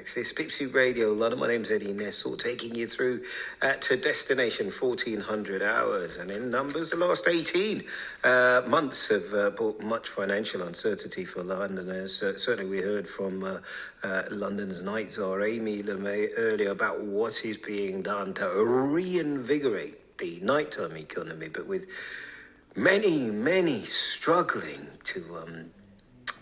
Access Pipsy Radio London. My name's Eddie Nestor, taking you through to destination 1400 hours. And in numbers, the last 18 months have brought much financial uncertainty for Londoners. Certainly we heard from London's night czar Amy LeMay earlier about what is being done to reinvigorate the nighttime economy, but with many struggling to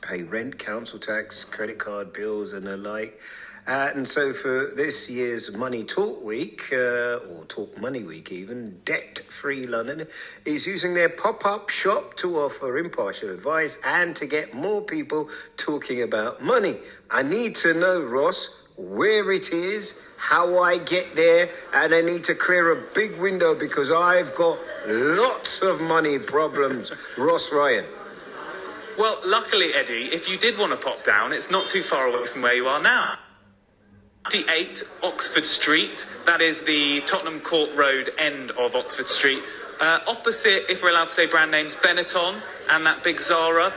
pay rent, council tax, credit card bills and the like. And so for this year's Money Talk Week, or Talk Money Week even, Debt-Free London is using their pop-up shop to offer impartial advice and to get more people talking about money. I need to know, Ross, where it is, how I get there, and I need to clear a big window because I've got lots of money problems. Ross Ryan. Well, luckily, Eddie, if you did want to pop down, it's not too far away from where you are now. 28 Oxford Street, that is the Tottenham Court Road end of Oxford Street. Opposite, if we're allowed to say brand names, Benetton and that big Zara.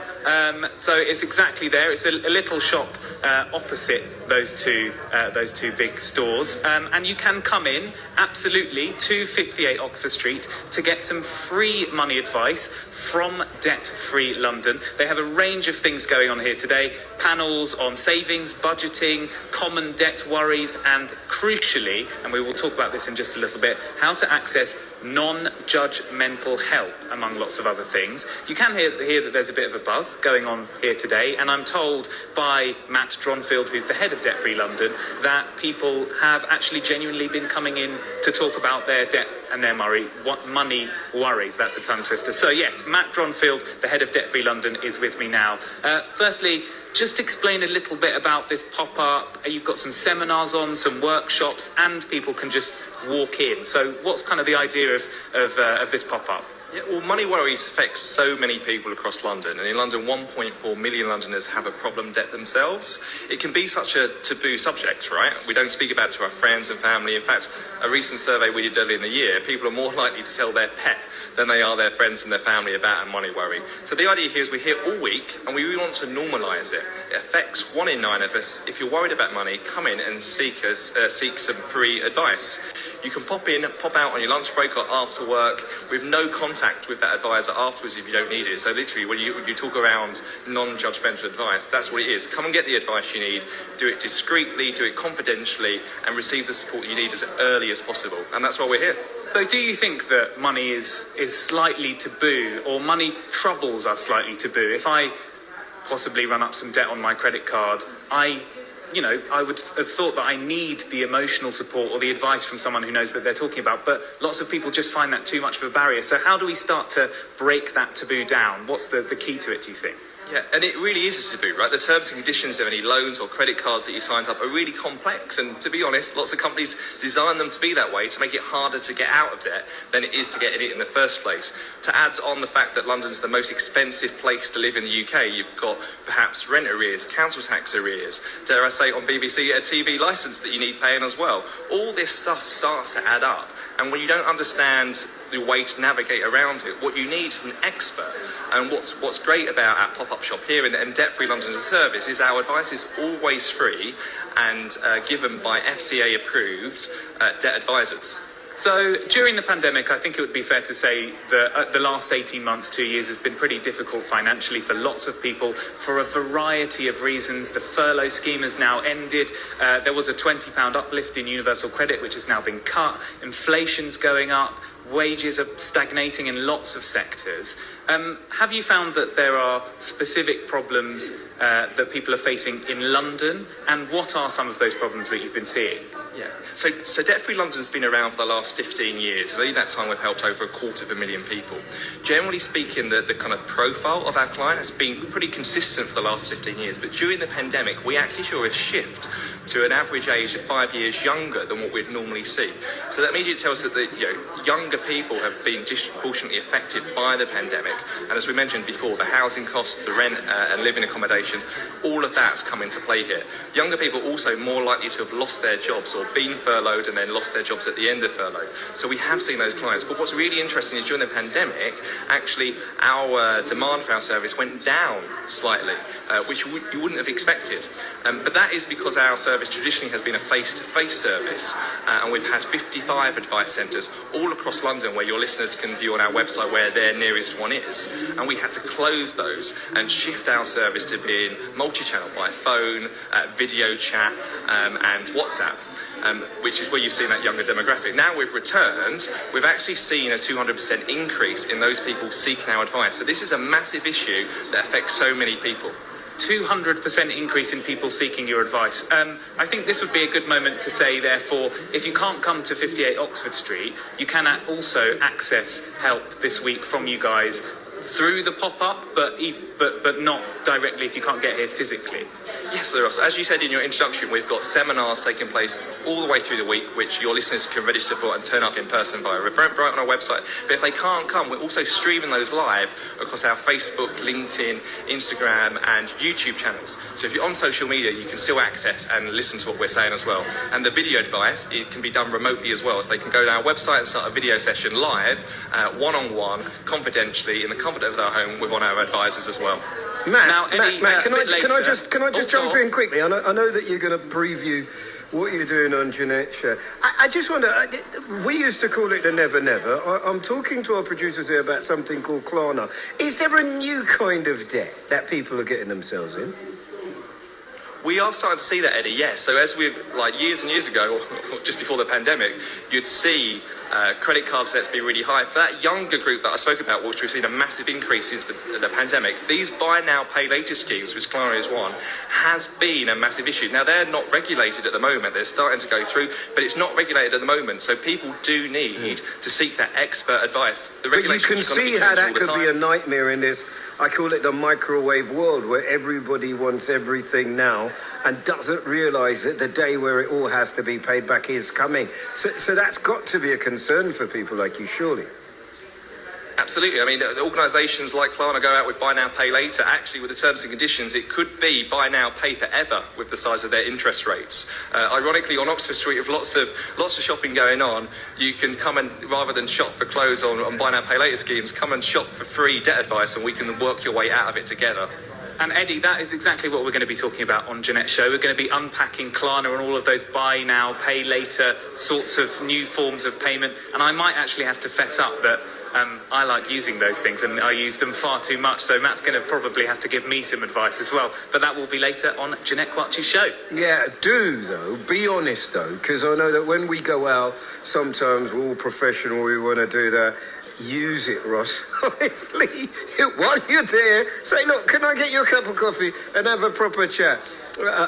So it's exactly there. It's a little shop opposite those two big stores. And you can come in, absolutely, to 58 Oxford Street to get some free money advice from Debt-Free London. They have a range of things going on here today. Panels on savings, budgeting, common debt worries, and crucially, and we will talk about this in just a little bit, how to access non-judgmental help, among lots of other things. You can hear that there's a bit of a buzz going on here today, and I'm told by Matt Dronfield, who's the head of Debt-Free London, that people have actually genuinely been coming in to talk about their debt and their money worries. That's a tongue twister. So yes, Matt Dronfield, the head of Debt-Free London, is with me now. Firstly, just explain a little bit about this pop-up. You've got some seminars on, some workshops, and people can just walk in. So what's kind of the idea of this pop-up? Yeah, well, money worries affects so many people across London, and in London 1.4 million Londoners have a problem debt themselves. It can be such a taboo subject, right? We don't speak about it to our friends and family. In fact, a recent survey we did earlier in the year, people are more likely to tell their pet than they are their friends and their family about a money worry. So the idea here is we're here all week and we really want to normalise it. It affects 1 in 9 of us. If you're worried about money, come in and seek some free advice. You can pop in, pop out on your lunch break or after work with no contact with that advisor afterwards if you don't need it. So literally, when you talk around non-judgmental advice, that's what it is. Come and get the advice you need, do it discreetly, do it confidentially, and receive the support you need as early as possible. And that's why we're here. So do you think that money is slightly taboo, or money troubles are slightly taboo? If I possibly run up some debt on my credit card, I would have thought that I need the emotional support or the advice from someone who knows that they're talking about, but lots of people just find that too much of a barrier. So how do we start to break that taboo down? What's the key to it, do you think? Yeah, and it really is a taboo, right? The terms and conditions of any loans or credit cards that you signed up are really complex. And to be honest, lots of companies design them to be that way to make it harder to get out of debt than it is to get in it in the first place. To add on the fact that London's the most expensive place to live in the UK, you've got perhaps rent arrears, council tax arrears, dare I say on BBC, a TV licence that you need paying as well. All this stuff starts to add up. And when you don't understand the way to navigate around it, what you need is an expert. And what's great about our pop-up shop here and Debt-Free London as a service is our advice is always free and given by FCA approved debt advisors. So during the pandemic, I think it would be fair to say that the last 18 months, 2 years has been pretty difficult financially for lots of people for a variety of reasons. The furlough scheme has now ended. There was a £20 uplift in universal credit, which has now been cut. Inflation's going up. Wages are stagnating in lots of sectors. Have you found that there are specific problems that people are facing in London? And what are some of those problems that you've been seeing? Yeah. So Debt-Free London's been around for the last 15 years. And in that time, we've helped over 250,000 people. Generally speaking, the kind of profile of our client has been pretty consistent for the last 15 years. But during the pandemic, we actually saw a shift to an average age of 5 years younger than what we'd normally see. So that immediately tells us that younger people have been disproportionately affected by the pandemic. And as we mentioned before, the housing costs, the rent and living accommodation, all of that's come into play here. Younger people also more likely to have lost their jobs or or been furloughed and then lost their jobs at the end of furlough. So we have seen those clients. But what's really interesting is during the pandemic, actually our demand for our service went down slightly, which you wouldn't have expected. But that is because our service traditionally has been a face-to-face service, and we've had 55 advice centres all across London where your listeners can view on our website where their nearest one is. And we had to close those and shift our service to being multi-channel by phone, video chat, and WhatsApp. Which is where you've seen that younger demographic. Now we've returned, we've actually seen a 200% increase in those people seeking our advice. So this is a massive issue that affects so many people. 200% increase in people seeking your advice. I think this would be a good moment to say, therefore, if you can't come to 58 Oxford Street, you can also access help this week from you guys through the pop-up, but not directly if you can't get here physically. Yes, there are. So as you said in your introduction, we've got seminars taking place all the way through the week, which your listeners can register for and turn up in person via Eventbrite on our website. But if they can't come, we're also streaming those live across our Facebook, LinkedIn, Instagram and YouTube channels. So if you're on social media, you can still access and listen to what we're saying as well. And the video advice, it can be done remotely as well. So they can go to our website and start a video session live, one-on-one, confidentially, in the comfort of their home with one of our advisors as well. Matt, can I just jump in quickly? I know that you're going to preview what you're doing on Jeanette's show. I just wonder, we used to call it the Never Never. I'm talking to our producers here about something called Klarna. Is there a new kind of debt that people are getting themselves in? We are starting to see that, Eddie, yes. So as we've, like years and years ago, or just before the pandemic, you'd see credit card debts be really high. For that younger group that I spoke about, which we've seen a massive increase since the pandemic, these buy now, pay later schemes, which Klarna is one, has been a massive issue. Now, they're not regulated at the moment. They're starting to go through, but it's not regulated at the moment. So people do need to seek that expert advice. But you can see how that could be a nightmare in this, I call it the microwave world, where everybody wants everything now and doesn't realise that the day where it all has to be paid back is coming. So that's got to be a concern for people like you, surely. Absolutely. I mean, organisations like Klarna go out with buy now, pay later. Actually, with the terms and conditions, it could be buy now, pay forever with the size of their interest rates. Ironically, on Oxford Street, with lots of shopping going on, you can come and, rather than shop for clothes on buy now, pay later schemes, come and shop for free debt advice, and we can work your way out of it together. And Eddie, that is exactly what we're going to be talking about on Jeanette's show. We're going to be unpacking Klarna and all of those buy now, pay later sorts of new forms of payment. And I might actually have to fess up that I like using those things and I use them far too much. So Matt's going to probably have to give me some advice as well. But that will be later on Jeanette Quatchi's show. Yeah, be honest though, because I know that when we go out, sometimes we're all professional, we want to do that. Use it, Ross. Honestly, while you're there, say, look, can I get you a cup of coffee and have a proper chat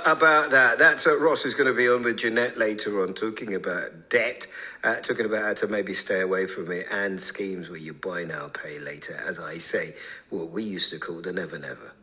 about that? That's Ross is going to be on with Jeanette later on, talking about debt, talking about how to maybe stay away from it, and schemes where you buy now, pay later, as I say, what we used to call the Never Never.